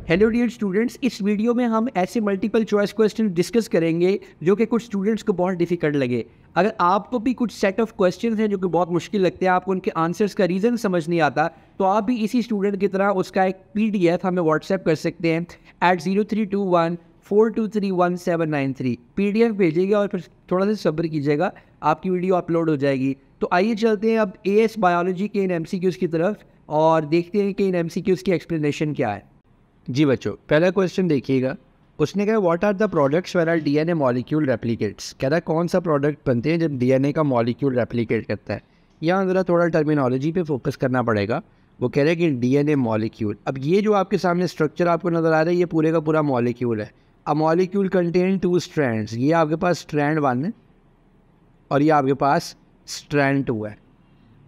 Hello dear students, इस video में हम ऐसे मल्टीपल चॉइस क्वेश्चन डिस्कस करेंगे जो कि कुछ स्टूडेंट्स को बहुत डिफिकल्ट लगे। अगर आपको भी कुछ सेट ऑफ क्वेश्चंस हैं जो कि बहुत मुश्किल लगते हैं, आपको उनके आंसर्स का रीज़न समझ नहीं आता, तो आप भी इसी स्टूडेंट की तरह उसका एक PDF हमें व्हाट्सएप कर सकते हैं @032142319793। PDF भेजिएगा और फिर थोड़ा सा सब्र कीजिएगा, आपकी वीडियो अपलोड हो जाएगी। तो आइए चलते हैं अब AS बायोलॉजी के इन MCQs की तरफ और देखते हैं कि इन MCQs की एक्सप्लेनेशन क्या है। जी बच्चों, पहला क्वेश्चन देखिएगा। उसने कहा what are the products where are DNA molecule replicates. कह रहा है कौन सा प्रोडक्ट बनते हैं जब DNA का मॉलिक्यूल रेप्लिकेट करता है। यहाँ ज़रा थोड़ा टर्मिनोलॉजी पे फोकस करना पड़ेगा। वो कह रहे हैं कि DNA मॉलिक्यूल, अब ये जो आपके सामने स्ट्रक्चर आपको नज़र आ रहा है ये पूरे का पूरा मॉलिक्यूल है। अ मॉलिक्यूल कंटेन 2 स्ट्रैंड्स, ये आपके पास स्ट्रैंड 1 है और ये आपके पास स्ट्रैंड 2 है।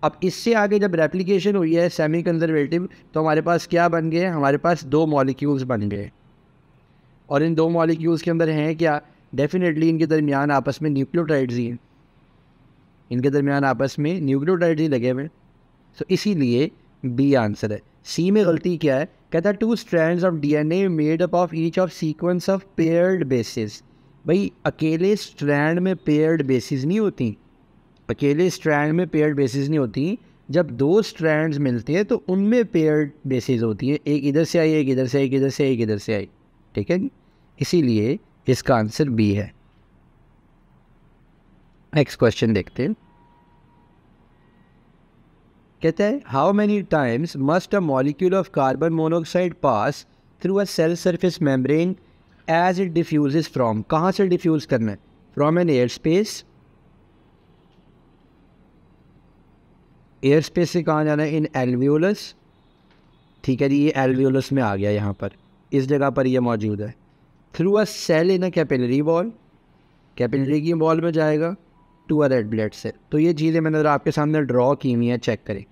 अब इससे आगे जब रेप्लिकेशन हुई है सेमी कंजर्वेटिव, तो हमारे पास क्या बन गए, हमारे पास 2 मॉलिक्यूल्स बन गए। और इन 2 मॉलिक्यूल्स के अंदर हैं क्या, डेफिनेटली इनके दरमियान आपस में न्यूक्लियोटाइड्स ही हैं, इनके दरमियान आपस में न्यूक्लियोटाइड्स ही लगे हुए। तो इसीलिए बी आंसर है। सी में गलती क्या है, कहता है 2 strands of DNA made up of each of sequence of paired basis. भाई अकेले स्ट्रैंड में पेयर्ड बेसिस नहीं होती, अकेले स्ट्रैंड में पेयर्ड बेसिस नहीं होती। जब 2 स्ट्रैंड्स मिलते हैं तो उनमें पेयर्ड बेसिस होती है, एक इधर से आई, एक इधर से, एक इधर से, एक इधर से आई। ठीक है, इसीलिए इसका आंसर बी है। नेक्स्ट क्वेश्चन देखते हैं। कहता है how many times must a molecule of carbon monoxide pass through a cell surface membrane as it diffuses from. कहाँ से डिफ्यूज करना है, from an air space, air space से कहाँ जाना है, इन एल्वियोलस। ठीक है जी, ये एल्वियोलस में आ गया, यहाँ पर इस जगह पर ये मौजूद है। Through a cell in a capillary wall, capillary की वॉल में जाएगा to a red blood cell. तो ये चीज़ें मैंने आपके सामने ड्रॉ की हुई हैं, चेक करें।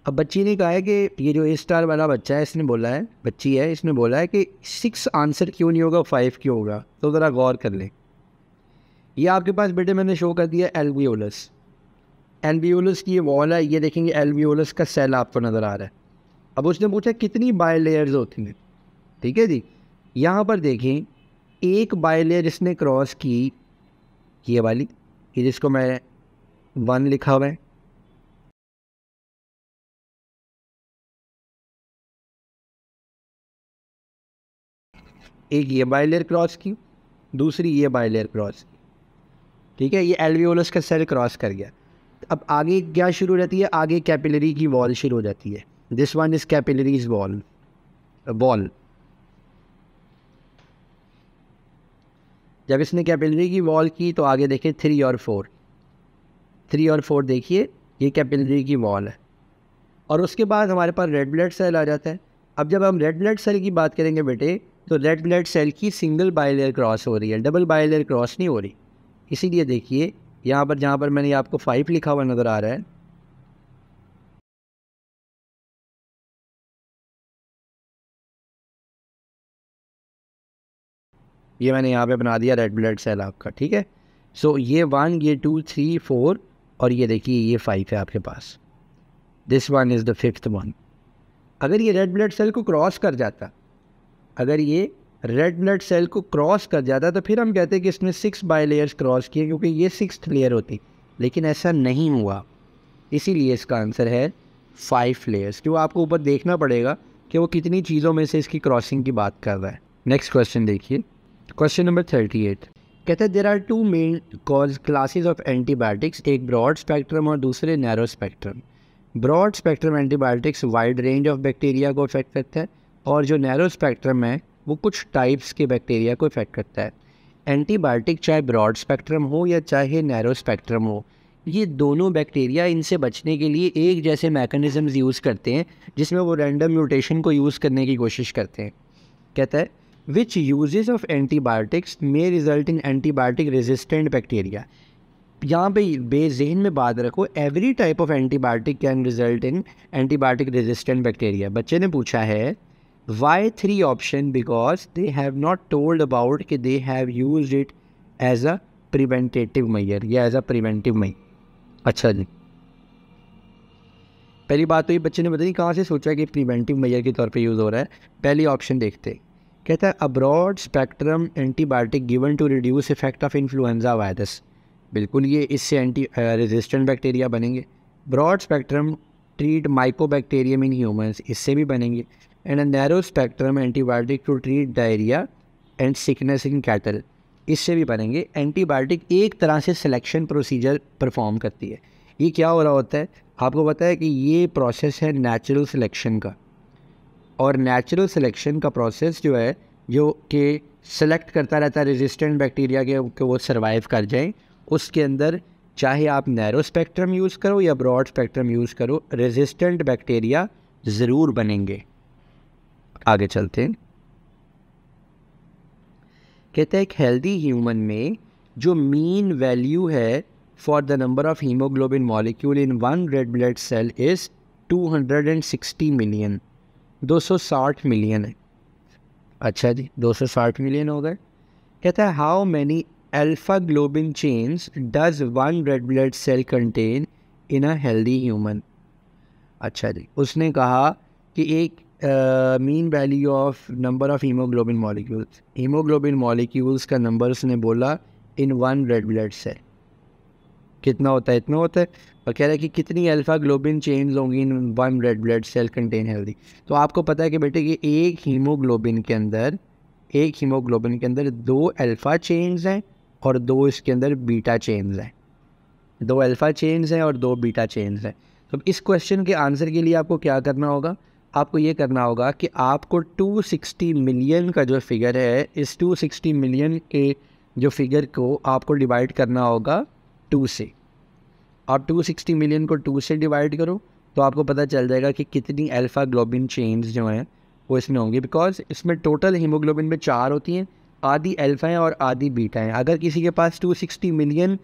अब बच्ची ने कहा है कि ये जो ए स्टार वाला बच्चा है, इसने बोला है, बच्ची है, इसने बोला है कि 6 आंसर क्यों नहीं होगा, 5 क्यों होगा। तो ज़रा गौर कर लें। ये आपके पास बेटे मैंने शो कर दिया एल्वियोलस, एल्वियोलस की ये वॉल है, ये देखेंगे एल्वियोलस का सेल आपको नज़र आ रहा है। अब उसने पूछा कितनी बायलेयर्स होती हैं। ठीक है जी, यहाँ पर देखें एक बायलेयर इसने क्रॉस की, ये वाली, ये जिसको मैं 1 लिखा हुआ है, एक ये बायलेयर क्रॉस की, दूसरी ये बायलेयर क्रॉस की। ठीक है, ये एल्वियोलस का सेल क्रॉस कर गया। अब आगे क्या शुरू हो जाती है, आगे कैपिलरी की वॉल शुरू हो जाती है। This one is capillaries wall, wall. जब इसने कैपिलरी की वॉल की तो आगे देखिए 3 और 4, 3 और 4 देखिए, ये कैपिलरी की वॉल है। और उसके बाद हमारे पास रेड ब्लड सेल आ जाता है। अब जब हम रेड ब्लड सेल की बात करेंगे बेटे, तो रेड ब्लड सेल की सिंगल बायलेयर क्रॉस हो रही है, डबल बायलेयर क्रॉस नहीं हो रही। इसीलिए देखिए यहाँ पर, जहाँ पर मैंने आपको 5 लिखा हुआ नज़र आ रहा है, ये मैंने यहाँ पे बना दिया रेड ब्लड सेल आपका। ठीक है, सो ये 1, ये 2, 3, 4 और ये देखिए ये 5 है आपके पास। This one is the 5th one. अगर ये रेड ब्लड सेल को क्रॉस कर जाता, अगर ये रेड ब्लड सेल को क्रॉस कर जाता तो फिर हम कहते हैं कि इसने 6 बायलेयर्स क्रॉस किए, क्योंकि ये 6th लेयर होती। लेकिन ऐसा नहीं हुआ, इसीलिए इसका आंसर है 5 लेयर्स। क्यों, आपको ऊपर देखना पड़ेगा कि वो कितनी चीज़ों में से इसकी क्रॉसिंग की बात कर रहा है। नेक्स्ट क्वेश्चन देखिए, क्वेश्चन नंबर 38। कहते हैं there are 2 main cause classes of antibiotics, एक ब्रॉड स्पेक्ट्रम और दूसरे narrow spectrum. Broad spectrum antibiotics wide range of bacteria को अफेक्ट करता है और जो नैरो स्पेक्ट्रम है वो कुछ टाइप्स के बैक्टीरिया को अफेक्ट करता है। एंटीबायोटिक चाहे ब्रॉड स्पेक्ट्रम हो या चाहे नैरो स्पेक्ट्रम हो, ये दोनों बैक्टीरिया इनसे बचने के लिए एक जैसे मैकेनिज़म्स यूज़ करते हैं, जिसमें वो रैंडम म्यूटेशन को यूज़ करने की कोशिश करते हैं। कहता है which uses of antibiotics may result in antibiotic resistant bacteria. यहाँ पे बेज़हन में बात रखो, every type of antibiotic can result in antibiotic resistant bacteria. बच्चे ने पूछा है why 3 option, because they have not told about कि they have used it as a preventative measure या एज अ प्रिवेंटिव मेजर। अच्छा जी, पहली बात तो ये बच्चे ने बताई कहाँ से सोचा कि प्रिवेंटिव मेजर के तौर पे यूज़ हो रहा है। पहली ऑप्शन देखते, कहता है a broad spectrum antibiotic given to reduce effect of influenza virus. बिल्कुल ये इससे एंटी रेजिस्टेंट बैक्टीरिया बनेंगे। Broad spectrum treat mycobacterium in humans, इससे भी बनेंगे। And a narrow spectrum antibiotic to treat diarrhoea and sickness in cattle, इससे भी बनेंगे। एंटीबायोटिक एक तरह से सिलेक्शन प्रोसीजर परफॉर्म करती है। ये क्या हो रहा होता है, आपको पता है कि ये प्रोसेस है नेचुरल सिलेक्शन का, और नेचुरल सिलेक्शन का प्रोसेस जो है जो कि सेलेक्ट करता रहता है रेजिस्टेंट बैक्टीरिया के वो सर्वाइव कर जाएं। उसके अंदर चाहे आप नैरो स्पेक्ट्रम यूज़ करो या ब्रॉड स्पेक्ट्रम यूज़ करो, रेजिस्टेंट बैक्टीरिया ज़रूर बनेंगे। आगे चलते हैं। कहते हैं एक हेल्दी ह्यूमन में जो मीन वैल्यू है for the number of haemoglobin molecule in one red blood cell is 260 million, 260 million है। अच्छा जी, 260 मिलियन हो गए। कहता है how many alpha globin chains does one red blood cell contain in a healthy human. अच्छा जी, उसने कहा कि एक mean value of number of haemoglobin molecules, haemoglobin molecules का नंबर उसने बोला in one red blood cell कितना होता है, इतना होता है। और कह रहा है कि कितनी अल्फा ग्लोबिन चेन्स होंगी in one red blood cell contain healthy. तो आपको पता है कि बेटे कि एक हीमोग्लोबिन के अंदर 2 अल्फा चेन्स हैं और 2 इसके अंदर बीटा चेन्स हैं। 2 अल्फा चेन्स हैं और 2 बीटा चेन्स हैं। तो इस क्वेश्चन के आंसर के लिए आपको क्या करना होगा, आपको ये करना होगा कि आपको 260 मिलियन का जो फिगर है, इस 260 मिलियन के जो फिगर को आपको डिवाइड करना होगा 2 से। आप 260 मिलियन को 2 से डिवाइड करो तो आपको पता चल जाएगा कि कितनी अल्फ़ा ग्लोबिन चेन्स जो हैं वो इसमें होंगी। बिकॉज इसमें टोटल हीमोग्लोबिन में 4 होती हैं, आधी अल्फ़ा हैं और आधी बीटा हैं। अगर किसी के पास 260 मिलियन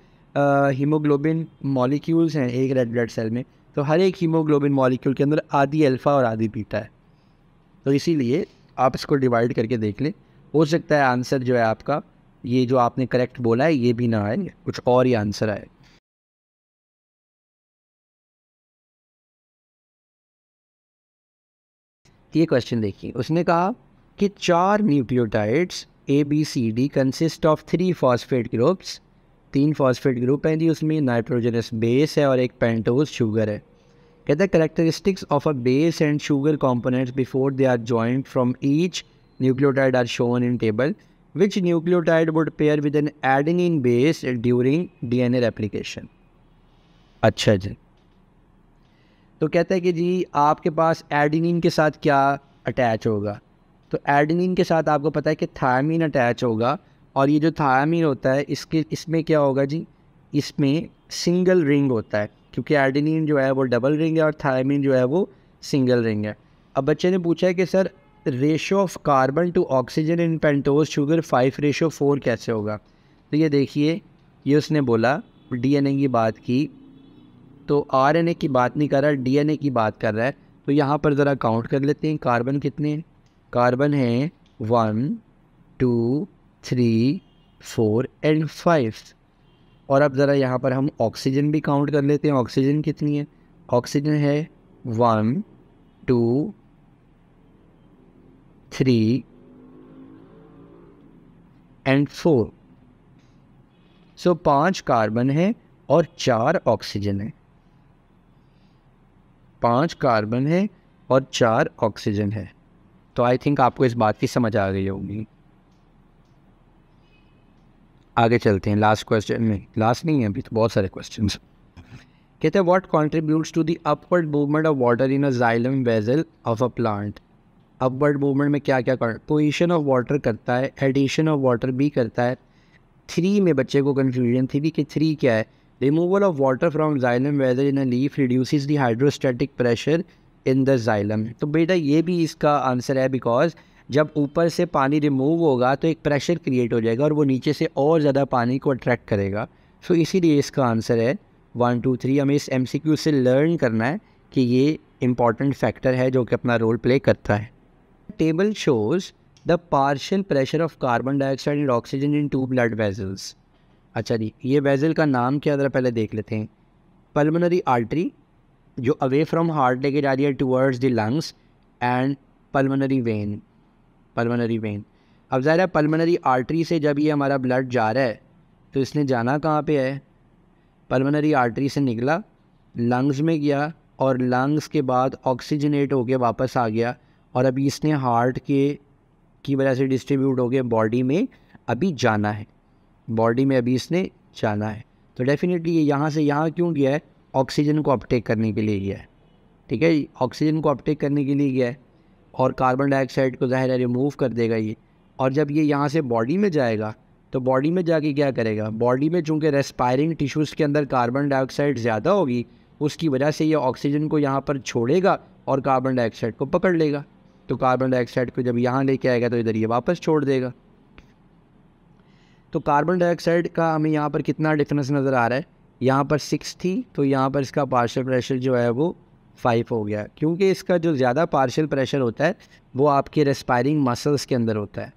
हीमोग्लोबिन मॉलिक्यूल्स हैं एक रेड ब्लड सेल में, तो हर एक हीमोग्लोबिन मॉलिक्यूल के अंदर आधी अल्फ़ा और आधी बीटा है। तो इसीलिए आप इसको डिवाइड करके देख लें, हो सकता है आंसर जो है आपका ये जो आपने करेक्ट बोला है ये भी ना आए, कुछ और ही आंसर आए। ये क्वेश्चन देखिए, उसने कहा कि 4 nucleotides ABCD consist of 3 phosphate groups, 3 phosphate group हैं जी, उसमें नाइट्रोजनस बेस है और एक पेंटोज शुगर है। कहता है characteristics of a base and sugar components before they are joined from each nucleotide are shown in table, which nucleotide would pair with an adenine base during DNA replication. अच्छा जी, तो कहता है कि जी आपके पास एडेनिन के साथ क्या अटैच होगा, तो एडेनिन के साथ आपको पता है कि थायमीन अटैच होगा। और ये जो थायमीन होता है इसमें क्या होगा जी, इसमें सिंगल रिंग होता है, क्योंकि एडेनिन जो है वो डबल रिंग है और थायमीन जो है वो सिंगल रिंग है। अब बच्चे ने पूछा है कि sir ratio of carbon to oxygen in pentose sugar 5:4 कैसे होगा। तो ये देखिए, ये उसने बोला DNA की बात की, तो RNA की बात नहीं कर रहा, DNA की बात कर रहा है। तो यहाँ पर ज़रा काउंट कर लेते हैं, कार्बन कितने हैं। कार्बन हैं 1 2 3 4 एंड 5। और अब ज़रा यहाँ पर हम ऑक्सीजन भी काउंट कर लेते हैं, ऑक्सीजन कितनी है। ऑक्सीजन है 1 2 3 एंड 4। सो 5 कार्बन है और 4 ऑक्सीजन है। 5 कार्बन है और 4 ऑक्सीजन है। तो आई थिंक आपको इस बात की समझ आ गई होगी। आगे चलते हैं लास्ट क्वेश्चन में, लास्ट नहीं है अभी तो बहुत सारे क्वेश्चंस। कहते हैं what contributes to the upward movement of water in a xylem vessel of a plant. Upward movement में क्या क्या कर, पोजीशन ऑफ वाटर करता है, एडिशन ऑफ वाटर भी करता है। 3 में बच्चे को कन्फ्यूजन थी कि 3 क्या है। Removal of water from xylem vessel in a leaf reduces the hydrostatic pressure in the xylem. तो बेटा ये भी इसका आंसर है, बिकॉज जब ऊपर से पानी रिमूव होगा तो एक प्रेशर क्रिएट हो जाएगा और वो नीचे से और ज़्यादा पानी को अट्रैक्ट करेगा। सो इसीलिए इसका आंसर है 1 2 3। हमें इस MCQ से लर्न करना है कि ये इंपॉर्टेंट फैक्टर है जो कि अपना रोल प्ले करता है। Table shows the partial pressure of carbon dioxide and oxygen in 2 blood vessels. अच्छा जी, ये वेजल का नाम क्या ज़रा पहले देख लेते हैं। पल्मोनरी आर्टरी जो अवे फ्रॉम हार्ट लेके जा रही है towards the lungs, and pulmonary vein. Pulmonary vein. अब ज़ाहिर है पल्मोनरी आर्टरी से जब ये हमारा ब्लड जा रहा है तो इसने जाना कहाँ पे है, पल्मोनरी आर्टरी से निकला, लंग्स में गया और लंग्स के बाद ऑक्सीजनेट होके वापस आ गया और अभी इसने हार्ट की वजह से डिस्ट्रीब्यूट होके बॉडी में अभी जाना है, बॉडी में अभी इसने जाना है। तो डेफिनेटली ये यहाँ से यहाँ क्यों गया है, ऑक्सीजन को अपटेक करने के लिए गया है, ठीक है, ऑक्सीजन को अपटेक करने के लिए गया है और कार्बन डाइऑक्साइड को ज़ाहिर है रिमूव कर देगा ये। और जब ये यहाँ से बॉडी में जाएगा तो बॉडी में जाके क्या करेगा, बॉडी में चूँकि रेस्पायरिंग टिश्यूज़ के अंदर कार्बन डाइऑक्साइड ज़्यादा होगी उसकी वजह से ये ऑक्सीजन को यहाँ पर छोड़ेगा और कार्बन डाइऑक्साइड को पकड़ लेगा। तो कार्बन डाइऑक्साइड को जब यहाँ लेके आएगा तो इधर ये वापस छोड़ देगा। तो कार्बन डाइऑक्साइड का हमें यहाँ पर कितना डिफरेंस नज़र आ रहा है, यहाँ पर 6 थी तो यहाँ पर इसका पार्शियल प्रेशर जो है वो 5 हो गया, क्योंकि इसका जो ज़्यादा पार्शियल प्रेशर होता है वो आपके रेस्पायरिंग मसल्स के अंदर होता है।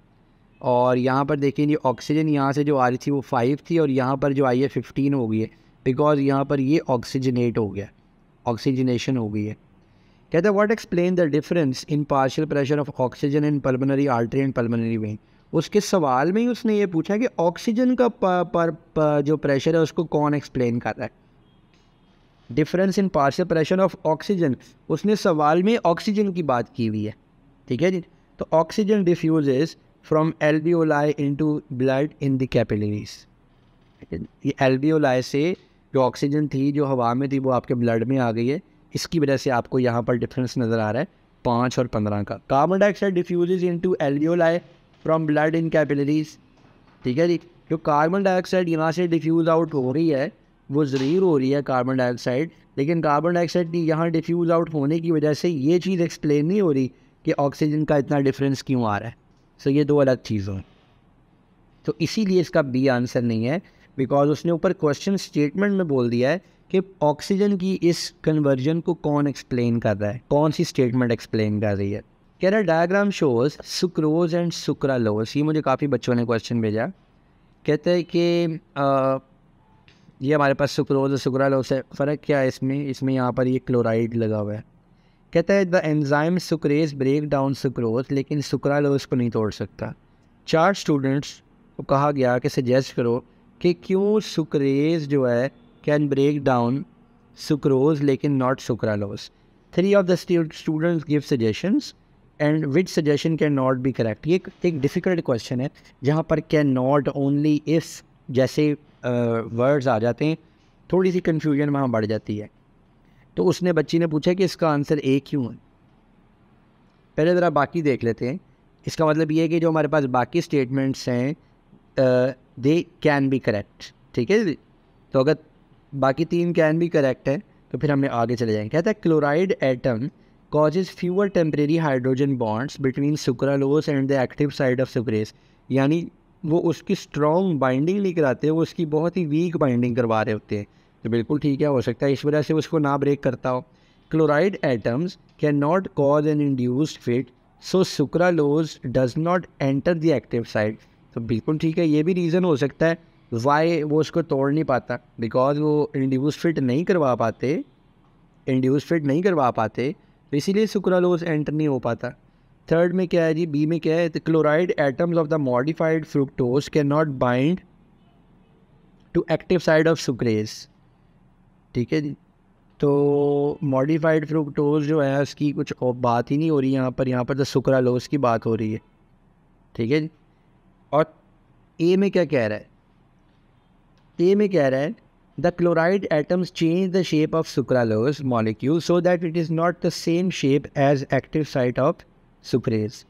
और यहाँ पर देखेंगे ऑक्सीजन यहाँ से जो आ रही थी वो 5 थी और यहाँ पर जो आई है 15 हो गई है, बिकॉज यहाँ पर ये ऑक्सीजनेट हो गया, ऑक्सीजनेशन हो गई है। कहते हैं what explain the difference in partial pressure of oxygen in pulmonary artery and pulmonary vein. उसके सवाल में ही उसने ये पूछा कि ऑक्सीजन का जो प्रेशर है उसको कौन एक्सप्लेन कर रहा है, difference in partial pressure of oxygen, उसने सवाल में ऑक्सीजन की बात की हुई है, ठीक है जी। तो oxygen diffuses from alveoli into blood in the capillaries. ये एल्वियोलाई से जो ऑक्सीजन थी जो हवा में थी वो आपके ब्लड में आ गई है, इसकी वजह से आपको यहाँ पर डिफरेंस नज़र आ रहा है 5 और 15 का। Carbon dioxide diffuses into alveoli from blood in capillaries, ठीक है जी। जो कार्बन डाइऑक्साइड यहाँ से डिफ्यूज़ आउट हो रही है वो ज़रूर हो रही है कार्बन डाइऑक्साइड, लेकिन कार्बन डाइऑक्साइड की यहाँ डिफ्यूज़ आउट होने की वजह से ये चीज़ एक्सप्लेन नहीं हो रही कि ऑक्सीजन का इतना डिफरेंस क्यों आ रहा है। सो ये दो अलग चीज़ों हैं, तो इसीलिए इसका बी आंसर नहीं है, बिकॉज उसने ऊपर क्वेश्चन स्टेटमेंट में बोल दिया है कि ऑक्सीजन की इस कन्वर्जन को कौन एक्सप्लेन कर रहा है, कौन सी स्टेटमेंट एक्सप्लेन कर रही है। कह रहा diagram shows sucrose and sucralose. ये मुझे काफ़ी बच्चों ने क्वेश्चन भेजा, कहते हैं कि ये हमारे पास सुक्रोज और सुक्रालोज है, फ़र्क क्या है इसमें यहाँ पर ये क्लोराइड लगा हुआ है। कहता है the enzyme sucrase break down sucrose, लेकिन सुक्रालोज को नहीं तोड़ सकता। 4 स्टूडेंट्स को कहा गया कि सजेस्ट करो कि क्यों सुक्रेज जो है कैन ब्रेक डाउन सुक्रोज लेकिन not sucralose. 3 of the students give suggestions and which suggestion can not be correct. ये एक डिफ़िकल्ट क्वेश्चन है जहाँ पर कैन नॉट, ओनली, इफ़ जैसे वर्ड्स आ जाते हैं, थोड़ी सी कन्फ्यूजन वहाँ बढ़ जाती है। तो उसने बच्ची ने पूछा कि इसका आंसर ए क्यों है। पहले ज़रा बाकी देख लेते हैं। इसका मतलब ये है कि जो हमारे पास बाकी स्टेटमेंट्स हैं दे कैन बी करेक्ट, ठीक है। तो अगर बाकी 3 कैन बी करेक्ट है तो फिर हमें आगे चले जाएंगे। कहता है chloride atom causes fewer temporary hydrogen bonds between sucralose and the active side of sucrase, यानी वो उसकी स्ट्रॉन्ग बाइंडिंग नहीं कराते, वो उसकी बहुत ही वीक बाइंडिंग करवा रहे होते हैं। तो बिल्कुल ठीक है, हो सकता है इस वजह से उसको ना ब्रेक करता हो। Chloride atoms can not cause an induced fit, so sucralose does not enter the active side. तो बिल्कुल ठीक है, ये भी रीज़न हो सकता है वाई वो उसको तोड़ नहीं पाता, बिकॉज वो इंड्यूस्ड फिट नहीं करवा पाते, तो इसीलिए सुक्रालोज एंटर नहीं हो पाता। थर्ड में क्या है जी, बी में क्या है, the chloride atoms of the modified fructose can not bind to active side of sucrase, ठीक है जी। तो मॉडिफाइड फ्रुक्टोज जो है उसकी कुछ बात ही नहीं हो रही यहाँ पर तो सुक्रालोज की बात हो रही है, ठीक है जी। और ए में क्या कह रहा है, the chloride atoms change the shape of sucralose molecule so that it is not the same shape as active site of sucrase।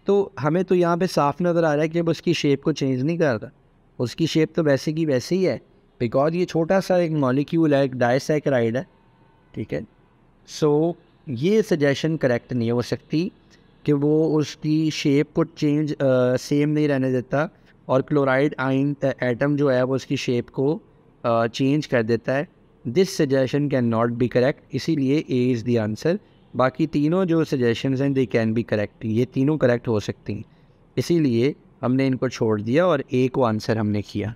तो हमें तो यहाँ पे साफ नज़र आ रहा है कि अब उसकी शेप को चेंज नहीं कर रहा, उसकी शेप तो वैसे की वैसे ही है, बिकॉज ये छोटा सा एक मॉलिक्यूल है, एक डाइसैकेराइड है, ठीक है। सो ये सजेशन करेक्ट नहीं हो सकती कि वो उसकी शेप को चेंज सेम नहीं रहने देता और क्लोराइड आयन एटम जो है वो उसकी शेप को चेंज कर देता है। This suggestion can not be correct, इसीलिए ए इज़ द आंसर। बाकी तीनों जो सजेशंस हैं दे कैन बी करेक्ट, ये तीनों करेक्ट हो सकती हैं, इसीलिए हमने इनको छोड़ दिया और ए को आंसर हमने किया।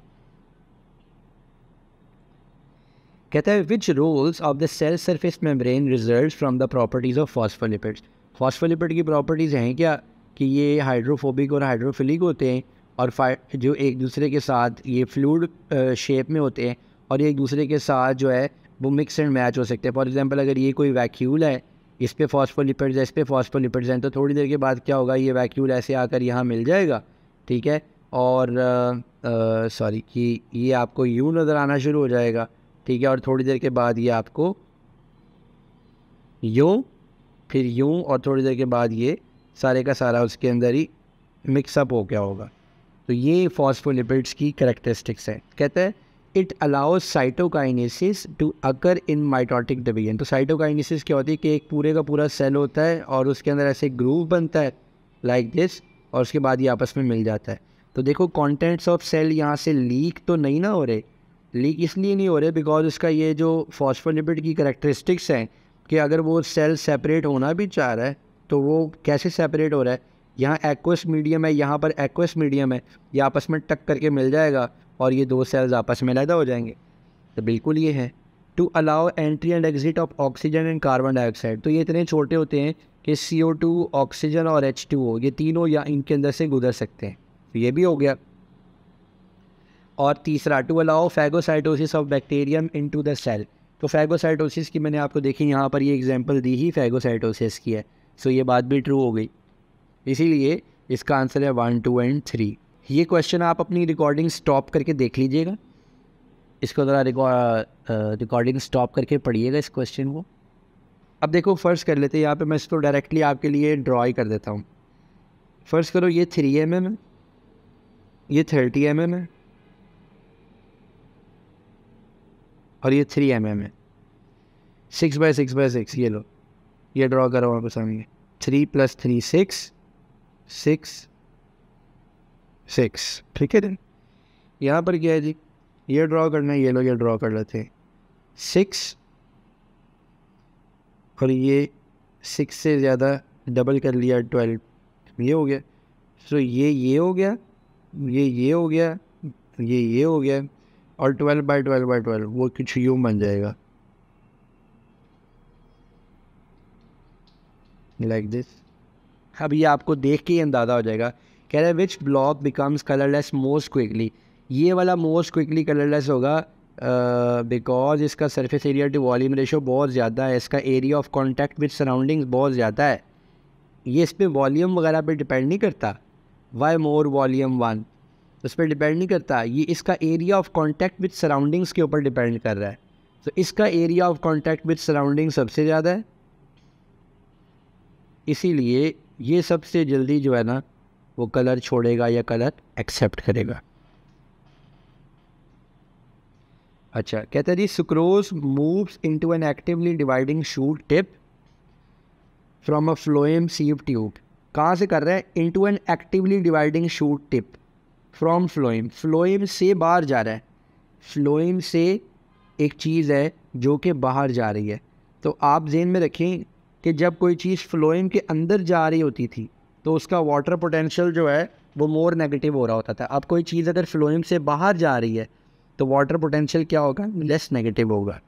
कहता है which roles of the cell surface membrane result from the properties of phospholipids. Phospholipid की प्रॉपर्टीज़ हैं क्या कि ये हाइड्रोफोबिक और हाइड्रोफिलिक होते हैं और जो एक दूसरे के साथ ये फ्लूइड शेप में होते हैं और ये एक दूसरे के साथ जो है वो मिक्स एंड मैच हो सकते हैं। फॉर एग्जांपल अगर ये कोई वैक्यूल है, इस पे फॉस्फोलिपिड्स है, इस पे फॉस्फोलिपिड्स हैं, तो थोड़ी देर के बाद क्या होगा, ये वैक्यूल ऐसे आकर यहाँ मिल जाएगा, ठीक है, और सॉरी कि ये आपको यूँ नज़र आना शुरू हो जाएगा, ठीक है, और थोड़ी देर के बाद ये आपको यूँ, फिर यूँ, और थोड़ी देर के बाद ये सारे का सारा उसके अंदर ही मिक्सअप हो गया होगा। तो ये फॉस्फोलिपिड्स की कैरेक्टरिस्टिक्स हैं। कहते हैं it allows cytokinesis to occur in mitotic division. तो साइटोकाइनेसिस क्या होती है कि एक पूरे का पूरा सेल होता है और उसके अंदर ऐसे ग्रूव बनता है लाइक दिस, और उसके बाद ये आपस में मिल जाता है। तो देखो कॉन्टेंट्स ऑफ सेल यहाँ से लीक तो नहीं ना हो रहे, लीक इसलिए नहीं हो रहे बिकॉज उसका ये जो फॉस्फोलिपिड की कैरेक्टरिस्टिक्स हैं कि अगर वो सेल सेपरेट होना भी चाह रहा है तो वो कैसे सेपरेट हो रहा है, यहाँ एक्वस मीडियम है, यहाँ पर एक्वस मीडियम है, ये आपस में टक करके मिल जाएगा और ये दो सेल्स आपस में अलग हो जाएंगे। तो बिल्कुल ये है to allow entry and exit of oxygen and carbon dioxide. तो ये इतने छोटे होते हैं कि CO2, ऑक्सीजन और H2O ये तीनों या इनके अंदर से गुजर सकते हैं। तो ये भी हो गया। और तीसरा to allow phagocytosis of bacterium into the cell. तो फैगोसाइटोसिस की मैंने आपको देखी यहाँ पर ये एग्जांपल दी ही फैगोसाइटोसिस की है, सो ये बात भी ट्रू हो गई। इसीलिए इसका आंसर है 1, 2 एंड 3। ये क्वेश्चन आप अपनी रिकॉर्डिंग स्टॉप करके देख लीजिएगा, इसको ज़रा रिकॉर्डिंग स्टॉप करके पढ़िएगा इस क्वेश्चन को। अब देखो फ़र्ज़ कर लेते हैं, यहाँ पे मैं इसको डायरेक्टली आपके लिए ड्रॉ ही कर देता हूँ। फ़र्ज़ करो ये 3 mm है, ये 30 mm है और ये 3 mm है। 6 बाय 6 बाय 6 ये लो, ये ड्रॉ करो वहाँ पर सामने। 3 + 3 6 6 6, ठीक है। यहाँ पर क्या है जी, ये ड्रॉ करना है, ये लो ये ड्रॉ कर लेते हैं 6 और ये 6 से ज़्यादा डबल कर लिया 12, ये हो गया। सो ये हो गया, ये हो गया, ये हो गया, और 12 बाई 12 बाई 12 वो कुछ यूँ बन जाएगा लाइक दिस। अब ये आपको देख के ही अंदाज़ा हो जाएगा। कह रहा है which block becomes colourless most quickly. ये वाला मोस्ट क्विकली कलरलेस होगा बिकॉज इसका surface area to volume ratio बहुत ज़्यादा है, इसका area of contact with surroundings बहुत ज़्यादा है। ये इस पर वॉल्यूम वगैरह पे डिपेंड नहीं करता, वाई मोर वॉल्यूम 1 उस पर डिपेंड नहीं करता, ये इसका area of contact with surroundings के ऊपर डिपेंड कर रहा है। तो इसका area of contact with surrounding सबसे ज़्यादा है, इसीलिए ये सबसे जल्दी जो है ना वो कलर छोड़ेगा या कलर एक्सेप्ट करेगा। अच्छा, कहते हैं जी sucrose moves into an actively dividing shoot tip from a phloem sieve tube. कहाँ से कर रहा है, into an actively dividing shoot tip from phloem. Phloem से बाहर जा रहा है, फ्लोएम से एक चीज़ है जो कि बाहर जा रही है। तो आप ज़हन में रखें कि जब कोई चीज़ फ्लोएम के अंदर जा रही होती थी तो उसका वाटर पोटेंशियल जो है वो मोर नेगेटिव हो रहा होता था। अब कोई चीज़ अगर फ्लोएम से बाहर जा रही है तो वाटर पोटेंशियल क्या होगा, लेस नेगेटिव होगा,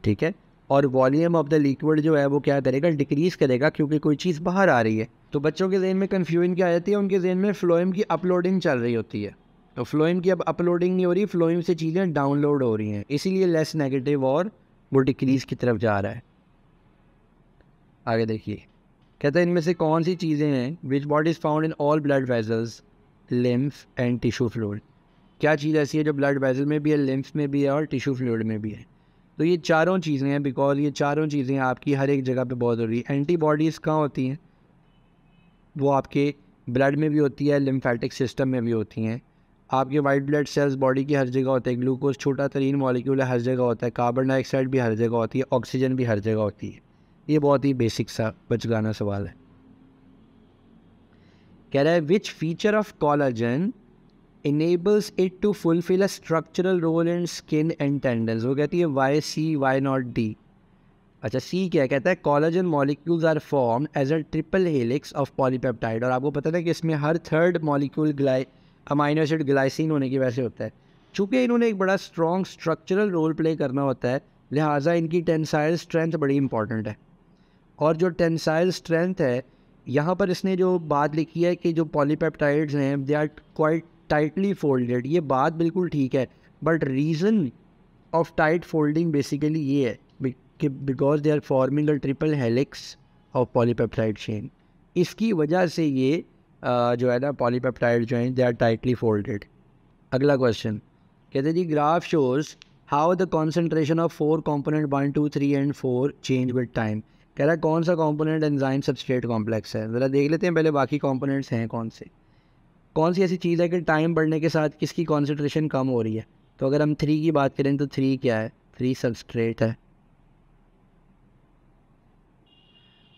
ठीक है। और वॉल्यूम ऑफ द लिक्विड जो है वो क्या करेगा, डिक्रीज़ करेगा, क्योंकि कोई चीज़ बाहर आ रही है। तो बच्चों के ज़हन में कन्फ्यूजन क्या आ जाती है, उनके ज़हन में फ्लोएम की अपलोडिंग चल रही होती है। तो फ्लोएम की अब अपलोडिंग नहीं हो रही, फ्लोएम से चीज़ें डाउनलोड हो रही हैं, इसीलिए लेस नेगेटिव और वो डिक्रीज़ की तरफ जा रहा है। आगे देखिए, कहते हैं इनमें से कौन सी चीज़ें हैं which what is found in all blood vessels, lymph and tissue fluid. क्या चीज़ ऐसी है जो ब्लड वेजल में भी है, लिम्फ में भी है और टिश्यू फ्लूइड में भी है। तो ये चारों चीज़ें हैं, बिकॉज ये चारों चीज़ें आपकी हर एक जगह पे बहुत ज़रूरी है। एंटीबॉडीज़ कहाँ होती हैं, वो आपके ब्लड में भी होती है, लिम्फेटिक सिस्टम में भी होती हैं। आपके वाइट ब्लड सेल्स बॉडी की हर जगह होते हैं, ग्लूकोज छोटा तरीन मॉलिक्यूल है, हर जगह होता है, कार्बन डाइऑक्साइड भी हर जगह होती है, ऑक्सीजन भी हर जगह होती है। ये बहुत ही बेसिक सा बचगाना सवाल है। कह रहा है which feature of collagen enables it to fulfill a structural role in skin and tendons। वो कहती है why C, why not D। अच्छा, C क्या कहता है, collagen molecules are form as a triple helix of polypeptide. और आपको पता है कि इसमें हर third molecule amino acid glycine होने की वजह से होता है। चूँकि इन्होंने एक बड़ा स्ट्रॉन्ग स्ट्रक्चरल रोल प्ले करना होता है, लिहाजा इनकी टेंसाइल स्ट्रेंथ बड़ी इंपॉर्टेंट है। और जो टेंसाइल स्ट्रेंथ है यहाँ पर इसने जो बात लिखी है कि जो पॉलीपेप्टाइड्स हैं they are quite tightly folded, ये बात बिल्कुल ठीक है, but reason of tight folding basically ये है कि because they are forming a triple helix of polypeptide chain, इसकी वजह से ये जो है ना पॉलीपेप्टाइड जो हैं दे आर टाइटली फोल्डेड। अगला क्वेश्चन कहते हैं जी graph shows how the concentration of 4 component 1 2 3 and 4 change with time. कह रहा है कौन सा कंपोनेंट एंजाइम सबस्ट्रेट कॉम्प्लेक्स है। ज़रा देख लेते हैं पहले बाकी कंपोनेंट्स हैं कौन से, कौन सी ऐसी चीज़ है कि टाइम बढ़ने के साथ किसकी कॉन्सेंट्रेशन कम हो रही है। तो अगर हम 3 की बात करें तो 3 क्या है, 3 सबस्ट्रेट है।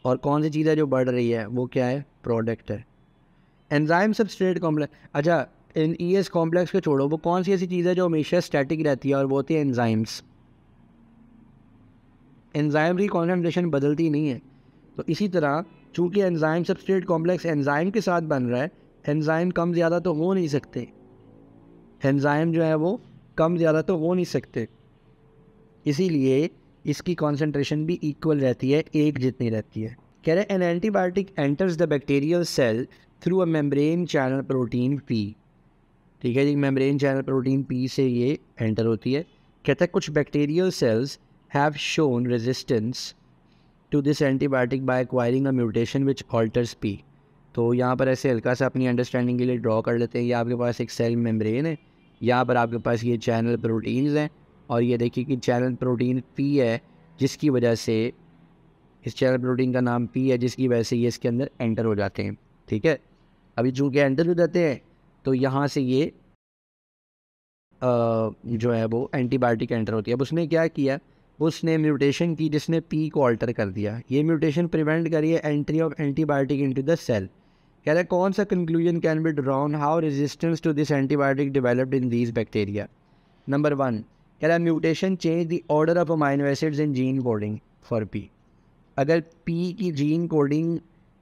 और कौन सी चीज़ है जो बढ़ रही है, वो क्या है, प्रोडक्ट है। एंजाइम सबस्ट्रेट कॉम्प्लेक्स, अच्छा इन ES कॉम्प्लेक्स को छोड़ो, वो कौन सी ऐसी चीज़ है जो हमेशा स्टैटिक रहती है, और वो होती है एंजाइम्स। एंजाइम की कॉन्सेंट्रेशन बदलती नहीं है। तो इसी तरह चूँकि एंजाइम सबस्ट्रेट कॉम्प्लेक्स एंजाइम के साथ बन रहा है, एंजाइम कम ज़्यादा तो हो नहीं सकते, एंजाइम जो है वो कम ज़्यादा तो हो नहीं सकते, इसीलिए इसकी कॉन्सेंट्रेशन भी इक्वल रहती है, एक जितनी रहती है। कह रहे हैं an antibiotic enters the bacterial cell through a membrane channel protein P. ठीक है जी, मेम्ब्रेन चैनल प्रोटीन पी से ये एंटर होती है। कहता है कुछ bacterial cells have shown resistance to this antibiotic by acquiring a mutation which alters P. तो यहाँ पर ऐसे हल्का सा अपनी अंडरस्टैंडिंग के लिए ड्रॉ कर लेते हैं। ये आपके पास एक सेल मेम्ब्रेन है, यहाँ पर आपके पास ये चैनल प्रोटीन्स हैं, और ये देखिए कि चैनल प्रोटीन पी है, जिसकी वजह से इस चैनल प्रोटीन का नाम पी है, जिसकी वजह से ये इसके अंदर एंटर हो जाते हैं। ठीक है, अभी चूँकि एंटर हो जाते हैं तो यहाँ से ये जो है वो एंटीबायोटिक एंटर होती है। अब उसने क्या किया, उसने म्यूटेशन की जिसने पी को अल्टर कर दिया। ये म्यूटेशन प्रिवेंट करिए entry of antibiotic into the cell. कह रहा है कौन सा conclusion can be drawn how resistance to this antibiotic developed in these bacteria. Number 1 कह रहा है mutation change the order of amino acids in gene coding for P. अगर P की जीन कोडिंग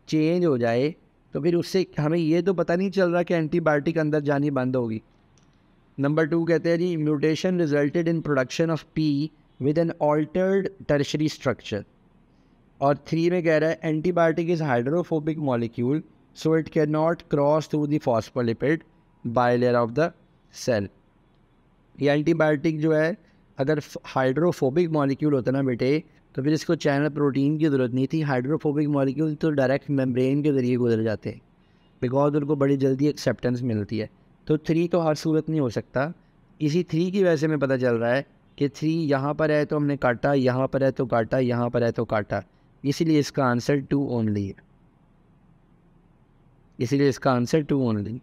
चेंज हो जाए तो फिर उससे हमें ये तो पता नहीं चल रहा कि एंटीबायोटिक अंदर जानी बंद होगी। नंबर 2 कहते हैं जी mutation resulted in production of P with an altered tertiary structure. और 3 में कह रहा है antibiotic is hydrophobic molecule so it can not cross through the phospholipid bilayer of the cell. ये एंटीबायोटिक जो है अगर हाइड्रोफोबिक मॉलिक्यूल होता ना बेटे, तो फिर इसको चैनल प्रोटीन की ज़रूरत नहीं थी। हाइड्रोफोबिक मॉलिक्यूल तो डायरेक्ट मेम्ब्रेन के ज़रिए गुजर जाते हैं, बिकॉज उनको बड़ी जल्दी एक्सेप्टेंस मिलती है। तो 3 तो हर सूरत नहीं हो सकता। इसी 3 की वजह से हमें पता चल रहा है कि 3 यहाँ पर है तो हमने काटा, यहाँ पर है तो काटा, यहाँ पर है तो काटा, इसीलिए इसका आंसर 2 ओनली है। इसीलिए इसका आंसर 2 ओनली।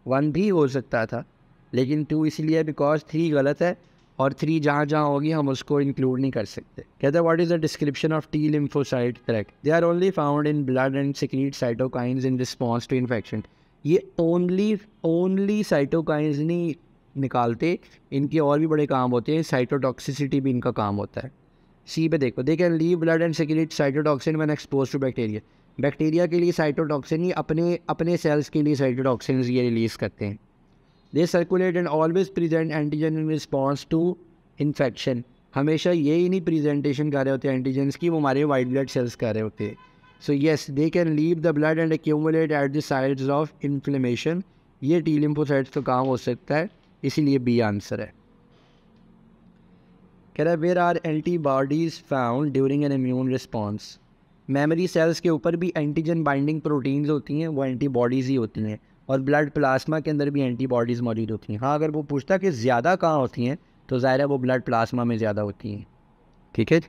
1 भी हो सकता था लेकिन 2 इसीलिए बिकॉज 3 गलत है, और 3 जहाँ जहाँ होगी हम उसको इंक्लूड नहीं कर सकते। कहते हैं what is the description of T lymphocyte correct, they are only found in blood and secrete cytokines in response to infection. ये ओनली साइटोकाइंस नहीं निकालते, इनके और भी बड़े काम होते हैं, साइटोटॉक्सिसिटी भी इनका काम होता है। सी पे देखो, they can leave blood and secrete cytotoxin when expose to bacteria. Bacteria के लिए साइटोटॉक्सिन ही अपने सेल्स के लिए साइटोटॉक्सिन ये रिलीज़ करते हैं। They circulate and always present antigen in response to infection. हमेशा यही नहीं प्रेजेंटेशन कर रहे होते हैं एंटीजन्स की, वो हमारे वाइट ब्लड सेल्स कर रहे होते हैं। So yes they can leave the blood and accumulate at the sides of inflammation. ये टी लिम्फोसाइट्स का काम हो सकता है, इसीलिए बी आंसर है। कह रहा है where are antibodies found during an immune response. Memory cells के ऊपर भी एंटीजन बाइंडिंग प्रोटीन्स होती हैं, वो एंटीबॉडीज़ ही होती हैं, और ब्लड प्लाज्मा के अंदर भी एंटीबॉडीज़ मौजूद होती हैं। हाँ, अगर वो पूछता कि ज़्यादा कहाँ होती हैं तो ज़ाहिर है वो ब्लड प्लाज्मा में ज़्यादा होती हैं। ठीक है,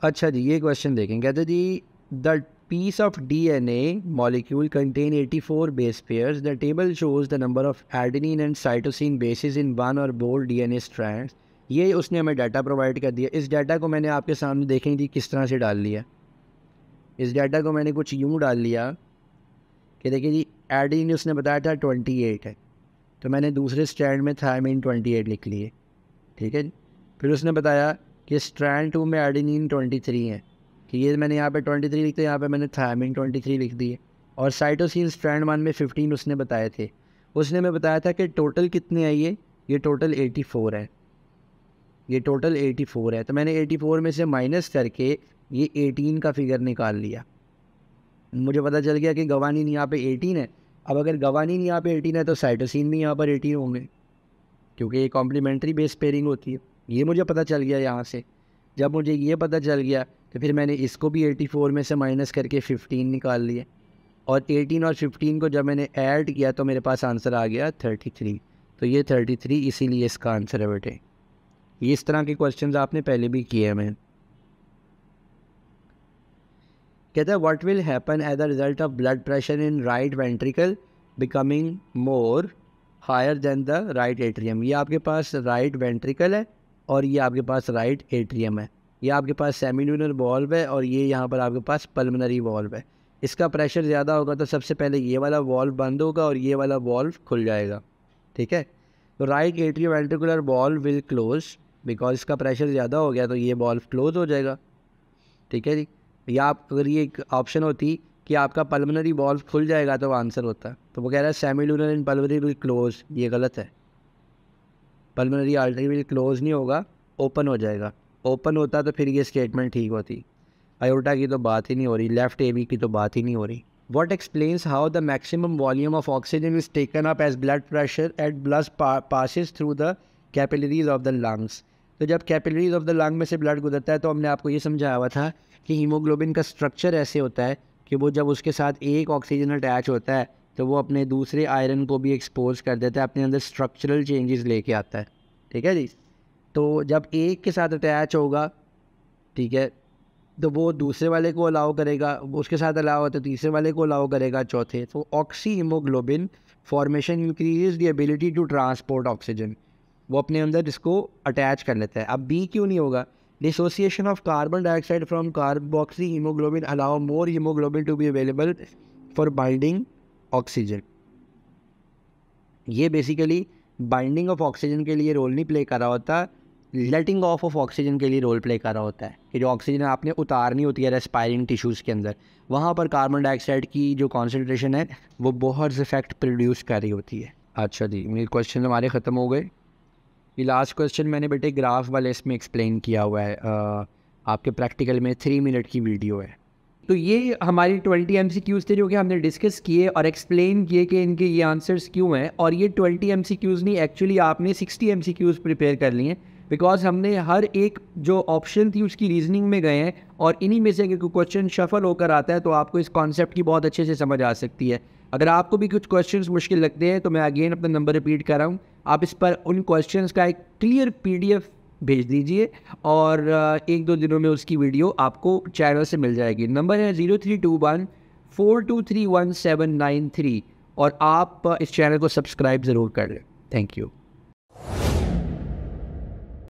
अच्छा जी ये क्वेश्चन देखें। कहते जी the piece of DNA molecule contain 84 base pairs. The table shows the number of adenine and cytosine bases in one or more DNA strands. ये उसने हमें डाटा प्रोवाइड कर दिया। इस डाटा को मैंने आपके सामने देखें जी किस तरह से डाल लिया। इस डाटा को मैंने कुछ यूँ डाल लिया कि देखिए जी एडेनिन उसने बताया था 28 है, तो मैंने दूसरे स्ट्रैंड में थायमिन 28 लिख लिए। ठीक है जी, फिर उसने बताया कि स्ट्रैंड 2 में एडेनिन 23 है, कि ये मैंने यहाँ पे 23 लिखते हैं, यहाँ पे मैंने थायमिन 23 लिख दिए। और साइटोसिन स्ट्रैंड 1 में 15 उसने बताए थे। उसने हमें बताया था कि टोटल कितने है, ये टोटल 84 है, ये टोटल 84 है। तो मैंने 84 में से माइनस करके ये 18 का फिगर निकाल लिया। मुझे पता चल गया कि गवानीन यहाँ पे 18 है। अब अगर गवानीन यहाँ पे 18 है तो साइटोसिन भी यहाँ पर 18 होंगे, क्योंकि ये कॉम्प्लीमेंट्री बेस पेयरिंग होती है। ये मुझे पता चल गया यहाँ से। जब मुझे ये पता चल गया तो फिर मैंने इसको भी 84 में से माइनस करके 15 निकाल लिए, और 18 और 15 को जब मैंने ऐड किया तो मेरे पास आंसर आ गया 33। तो ये 33 इसीलिए इसका आंसर है बेटे। ये इस तरह के क्वेश्चंस आपने पहले भी किए हैं। कहता है what will happen as a result of blood pressure in right ventricle becoming more higher than the right atrium. ये आपके पास राइट वेंट्रिकल है और ये आपके पास राइट एट्रियम है। ये आपके पास सेमिल्यूनर वॉल्व है और ये यहाँ पर आपके पास पल्मोनरी वॉल्व है। इसका प्रेशर ज़्यादा होगा तो सबसे पहले ये वाला वॉल्व बंद होगा और ये वाला वॉल्व खुल जाएगा, ठीक है। तो right atrio ventricular valve will close, because इसका प्रेशर ज़्यादा हो गया तो ये वॉल्व क्लोज हो जाएगा, ठीक है जी। या आप अगर ये एक ऑप्शन होती कि आपका पल्मोनरी वॉल्व खुल जाएगा तो आंसर होता, तो वो कह रहा है semilunar in pulmonary will close, ये गलत है। पल्मोनरी आर्टरी विल क्लोज नहीं होगा, ओपन हो जाएगा। ओपन होता तो फिर ये स्टेटमेंट ठीक होती। आयोटा की तो बात ही नहीं हो रही, लेफ्ट एवी की तो बात ही नहीं हो रही। What explains how the maximum volume of oxygen is taken up as blood pressure at blood passes through the capillaries of the lungs। तो जब कैपिलरीज ऑफ द लंग में से ब्लड गुजरता है तो हमने आपको ये समझाया हुआ था कि हीमोग्लोबिन का स्ट्रक्चर ऐसे होता है कि वो जब उसके साथ एक ऑक्सीजन अटैच होता है तो वो अपने दूसरे आयरन को भी एक्सपोज कर देता है, अपने अंदर स्ट्रक्चरल चेंजेस लेके आता है, ठीक है जी। तो जब एक के साथ अटैच होगा, ठीक है, तो वो दूसरे वाले को अलाउ करेगा, उसके साथ अलाउ होता है तीसरे वाले को अलाउ करेगा, चौथे। तो oxyhaemoglobin formation increases the ability to transport oxygen, वो अपने अंदर इसको अटैच कर लेता है। अब बी क्यों नहीं होगा? Dissociation of carbon dioxide from carboxyhaemoglobin allow more haemoglobin to be available for binding oxygen. ये बेसिकली बाइंडिंग ऑफ ऑक्सीजन के लिए रोल नहीं प्ले कर रहा होता, लेटिंग ऑफ ऑक्सीजन के लिए रोल प्ले कर रहा होता है कि जो ऑक्सीजन आपने उतारनी होती है रेस्पायरिंग टिश्यूज़ के अंदर, वहाँ पर कार्बन डाइऑक्साइड की जो कॉन्सेंट्रेशन है वो बहुत इफेक्ट प्रोड्यूस कर रही होती है। अच्छा जी, मेरे क्वेश्चन हमारे ख़त्म हो गए। ये लास्ट क्वेश्चन मैंने बेटे ग्राफ वाले इसमें एक्सप्लेन किया हुआ है, आपके प्रैक्टिकल में 3 मिनट की वीडियो है। तो ये हमारी 20 MCQs थे जो कि हमने डिस्कस किए और एक्सप्लेन किए कि इनके ये आंसर्स क्यों हैं। और ये 20 MCQs नहीं, एक्चुअली आपने 60 MCQs प्रिपेयर कर लिए हैं, बिकॉज हमने हर एक जो ऑप्शन थी उसकी रीजनिंग में गए हैं और इन्हीं में से कोई क्वेश्चन शफल होकर आता है तो आपको इस कॉन्सेप्ट की बहुत अच्छे से समझ आ सकती है। अगर आपको भी कुछ क्वेश्चंस मुश्किल लगते हैं तो मैं अगेन अपना नंबर रिपीट कर रहा हूँ, आप इस पर उन क्वेश्चंस का एक क्लियर PDF भेज दीजिए और 1-2 दिनों में उसकी वीडियो आपको चैनल से मिल जाएगी। नंबर है 0321423179 और आप इस चैनल को सब्सक्राइब ज़रूर कर लें। Thank you.